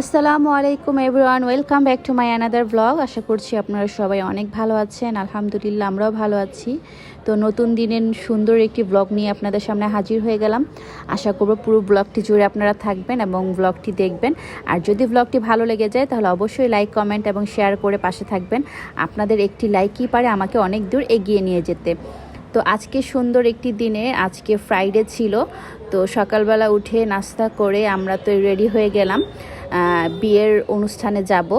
আসসালামু আলাইকুম everyone, welcome back to my another blog. আশা করছি আপনারা সবাই অনেক ভালো আছেন। আলহামদুলিল্লাহ আমরাও ভালো আছি। তো নতুন দিনের সুন্দর একটি ব্লগ নিয়ে আপনাদের সামনে হাজির হয়ে গেলাম। আশা করব পুরো ব্লগটি জুড়ে আপনারা থাকবেন এবং ব্লগটি দেখবেন। আর যদি ব্লগটি ভালো লেগে যায় তাহলে অবশ্যই লাইক, কমেন্ট এবং শেয়ার করে পাশে থাকবেন। আপনাদের একটি লাইকই পারে আমাকে অনেক দূর এগিয়ে নিয়ে যেতে। তো আজকে সুন্দর একটি দিনে, আজকে ফ্রাইডে ছিল। তো সকালবেলা উঠে নাস্তা করে আমরা তো রেডি হয়ে গেলাম বিয়ের অনুষ্ঠানে যাব।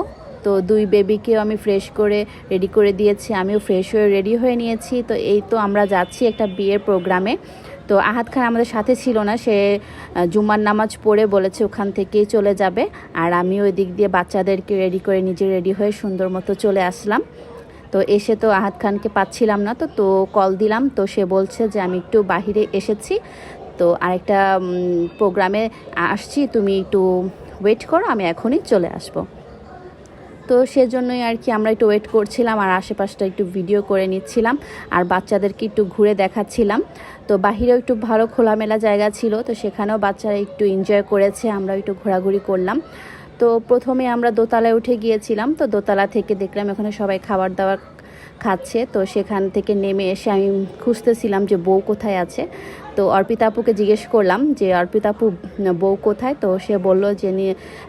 তো দুই বেবিকেও আমি ফ্রেশ করে রেডি করে দিয়েছি, আমিও ফ্রেশ হয়ে রেডি হয়ে নিয়েছি। তো এই তো আমরা যাচ্ছি একটা বিয়ের প্রোগ্রামে। তো আহাদ খান আমাদের সাথে ছিল না, সে জুম্মার নামাজ পড়ে বলেছে ওখান থেকেই চলে যাবে। আর আমিও ওই দিক দিয়ে বাচ্চাদেরকে রেডি করে নিজে রেডি হয়ে সুন্দর মতো চলে আসলাম। তো এসে তো আহাদ খানকে পাচ্ছিলাম না, তো কল দিলাম। তো সে বলছে যে আমি একটু বাহিরে এসেছি, তো আরেকটা প্রোগ্রামে আসছি, তুমি একটু ওয়েট করো, আমি এখনই চলে আসব। তো সেজন্যই আর কি আমরা একটু ওয়েট করছিলাম আর আশেপাশটা একটু ভিডিও করে নিচ্ছিলাম আর বাচ্চাদেরকে একটু ঘুরে দেখাচ্ছিলাম। তো বাহিরেও একটু ভালো খোলামেলা জায়গা ছিল, তো সেখানেও বাচ্চারা একটু এনজয় করেছে, আমরা একটু ঘোরাঘুরি করলাম। তো প্রথমে আমরা দোতলায় উঠে গিয়েছিলাম। তো দোতলা থেকে দেখলাম এখানে সবাই খাবার দাবার খাচ্ছে। তো সেখান থেকে নেমে এসে আমি খুঁজতেছিলাম যে বউ কোথায় আছে। তো অর্পিতা আপুকে জিজ্ঞেস করলাম যে অর্পিতা আপু বউ কোথায়। তো সে বলল যে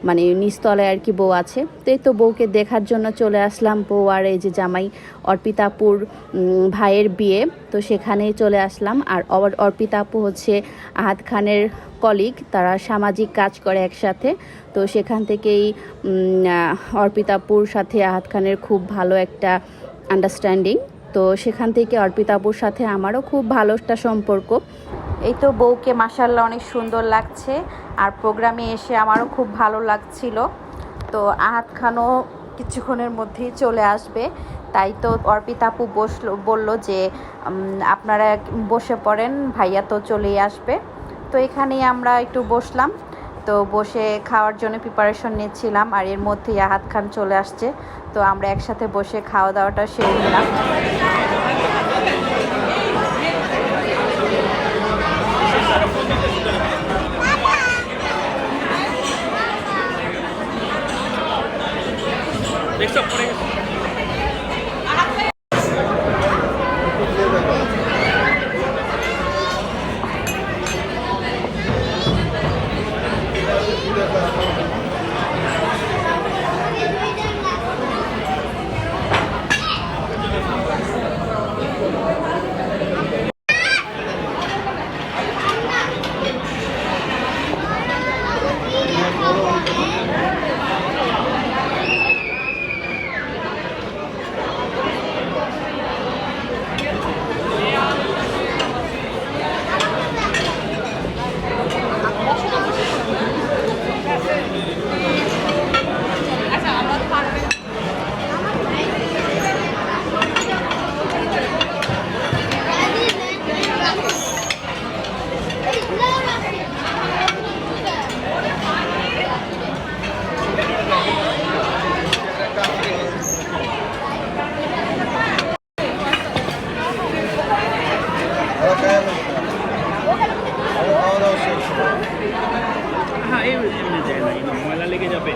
মানে নিচতলায় আর কি বউ আছে। তো এই তো বউকে দেখার জন্য চলে আসলাম। বউ আর এই যে জামাই, অর্পিতা আপুর ভাইয়ের বিয়ে, তো সেখানেই চলে আসলাম। আর অর্পিতা আপু হচ্ছে আহাদ খানের কলিগ, তারা সামাজিক কাজ করে একসাথে। তো সেখান থেকেই অর্পিতা আপুর সাথে আহাদ খানের খুব ভালো একটা আন্ডারস্ট্যান্ডিং। তো সেখান থেকে অর্পিতা আপুর সাথে আমারও খুব ভালো একটা সম্পর্ক। এই তো বউকে মাশাআল্লাহ অনেক সুন্দর লাগছে, আর প্রোগ্রামে এসে আমারও খুব ভালো লাগছিল। তো আহাদ খানও কিছুক্ষণের মধ্যেই চলে আসবে, তাই তো অর্পিতা আপু বলল যে আপনারা বসে পড়েন, ভাইয়া তো চলেই আসবে। তো এখানেই আমরা একটু বসলাম। তো বসে খাওয়ার জন্য প্রিপারেশন নিচ্ছিলাম, আর এর মধ্যেই আহাদ খান চলে আসছে। তো আমরা একসাথে বসে খাওয়া দাওয়াটা সেরে নিলাম। ময়লা লেগে যাবে।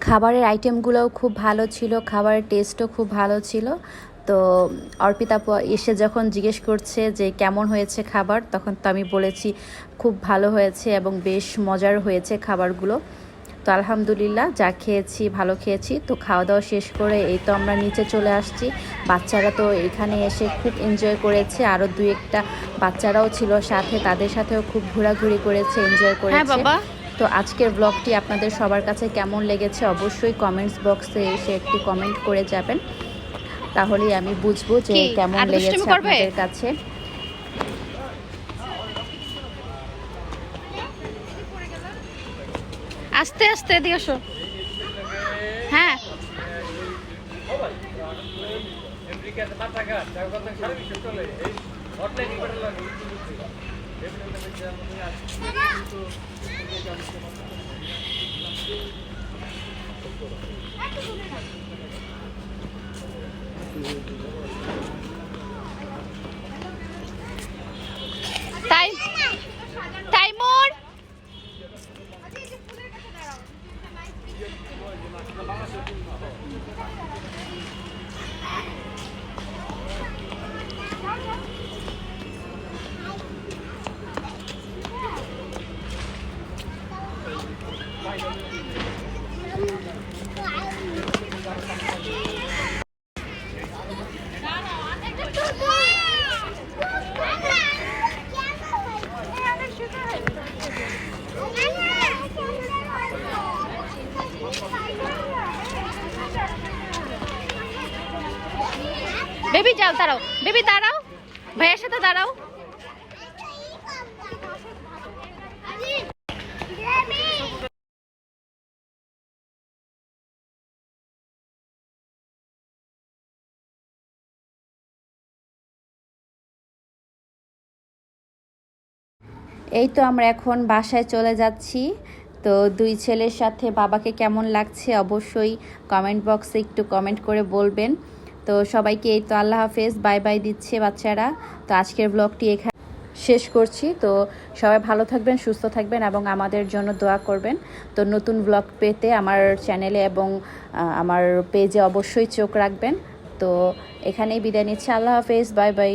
খাবারের আইটেমগুলোও খুব ভালো ছিল, খাবারের টেস্টও খুব ভালো ছিল। তো অর্পিতা এসে যখন জিজ্ঞেস করছে যে কেমন হয়েছে খাবার, তখন তো আমি বলেছি খুব ভালো হয়েছে এবং বেশ মজার হয়েছে খাবারগুলো। তো আলহামদুলিল্লাহ যা খেয়েছি ভালো খেয়েছি। তো খাওয়া দাওয়া শেষ করে এই তো আমরা নিচে চলে আসছি। বাচ্চারা তো এখানে এসে খুব এনজয় করেছে, আরও দুই একটা বাচ্চারাও ছিল সাথে, তাদের সাথেও খুব ঘোরাঘুরি করেছে, এনজয় করেছে। তো আজকের ব্লগটি আপনাদের সবার কাছে কেমন লেগেছে অবশ্যই কমেন্টস বক্সে এসে একটি কমেন্ট করে যাবেন, তাহলেই আমি বুঝবো যে কেমন লেগেছে আপনাদের কাছে। আস্তে আস্তে এদিকে আসো। হ্যাঁ দাঁড়াও দাঁড়াও বেবি দাঁড়াও, ভাইয়ের সাথে দাঁড়াও। এই তো আমরা এখন বাসায় চলে যাচ্ছি। তো দুই ছেলের সাথে বাবাকে কেমন লাগছে অবশ্যই কমেন্ট বক্সে একটু কমেন্ট করে বলবেন। তো সবাইকে এই তো আল্লাহ হাফেজ, বাই বাই দিচ্ছে বাচ্চারা। তো আজকের ব্লগটি এখানে শেষ করছি। তো সবাই ভালো থাকবেন, সুস্থ থাকবেন এবং আমাদের জন্য দোয়া করবেন। তো নতুন ব্লগ পেতে আমার চ্যানেলে এবং আমার পেজে অবশ্যই চোখ রাখবেন। তো এখানেই বিদায় নিচ্ছি, আল্লাহ হাফেজ, বাই বাই।